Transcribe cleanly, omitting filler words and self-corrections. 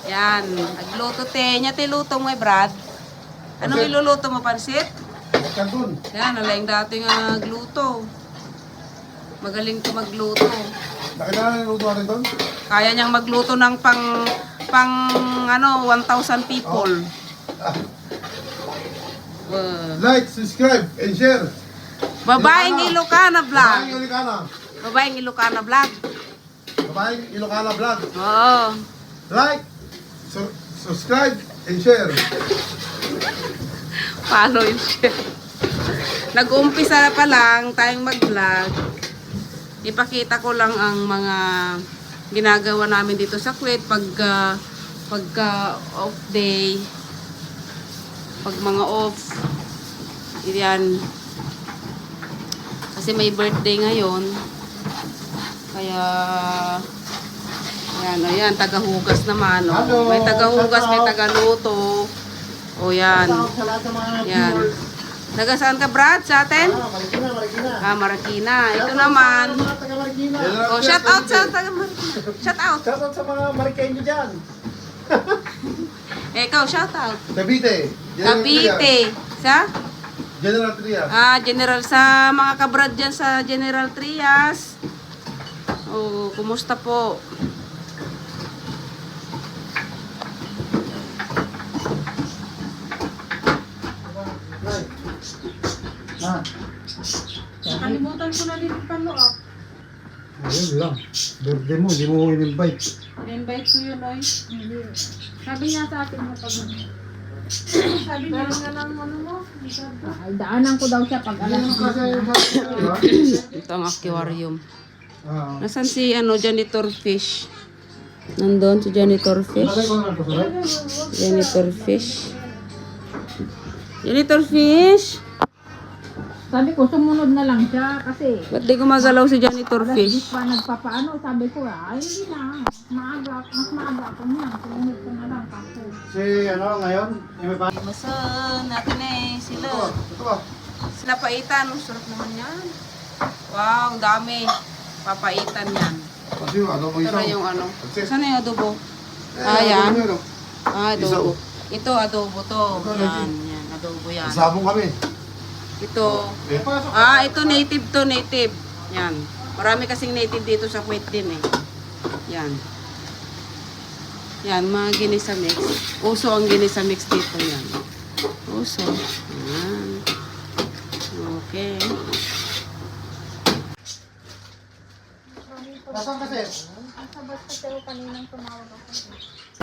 Yan. Nagluto te. Nya te luto mo Brad. Anong iluluto mo, pansit? Kanton. Yan, nalayang dati nga nagluto. Magaling to magluto. Nakilala na luto natin doon? Kaya niyang magluto ng pang 1,000 people. Like, subscribe, and share. Babaeng Ilocana vlog. Babaeng Ilocana. Babaeng Ilocana vlog. Babaeng Ilocana vlog. Oo. Like, subscribe, and share. Follow and share. Nag-uumpisa na pa lang tayong mag-vlog. Ipakita ko lang ang mga ginagawa namin dito sa Kuwait pagka off day. Pag mga off. Yan. Kasi may birthday ngayon. Kaya yan, ayan, tagahugas naman. Oh. May tagahugas, may tagaluto. O yan. Yan. Taga saan ka, Brad? Sa atin? Marikina, Marikina. Ah, Marikina. Ito naman. Taga Marikina. Oh, shout out sa taga Marikina. Shout out. Shout out sa mga Marikina dyan. Ikaw, shout out. Cavite. Cavite. Sa? General Trias. Ah, General. Sa mga kabrad dyan sa General Trias. Oh, kumusta po? Ah. Nakalimutan ko na din palo up. Ayun lang. Birthday mo, hindi mo in-invite. In-invite ko yun, oy. Hindi. Sabi niya sa atin na pag... Sabi niya nga lang ano mo. Ay, daanan ko daw siya pag alam ko. Ito ang aquarium. Ah. Nasaan si janitor fish? Nandun si janitor fish. Janitor fish. Janitor fish. Sabi ko, sumunod na lang siya kasi Ba't di gumagalaw si janitor alas fish? 10 pa nagpapaano. Sabi ko, ay hindi na. Maaga, mas maaga ako niya. Sumunod ko na lang kasi. Si ngayon? Yung may pa... Masan natin sila. Ito ba? Sinapaitan. Ang sarap naman yan. Wow, ang dami. Papaitan yan. Kasi ano mo Pero isaw? yung ano. That's it. Saan yung adobo? Eh, yan. ano yun, Ah, Isaw. adobo. Ito, adobo to. Yan, yan. Adobo yan. Sabong kami. Ito. Eh, Ito native to, native. Yan. Marami kasing native dito sa Kuwait din eh. Yan. Yan, mga ginisa mix. Uso ang ginisa mix dito yan. Uso. Yan. Okay. Nasaan kasi? Basta pero kaninang tumawag ako.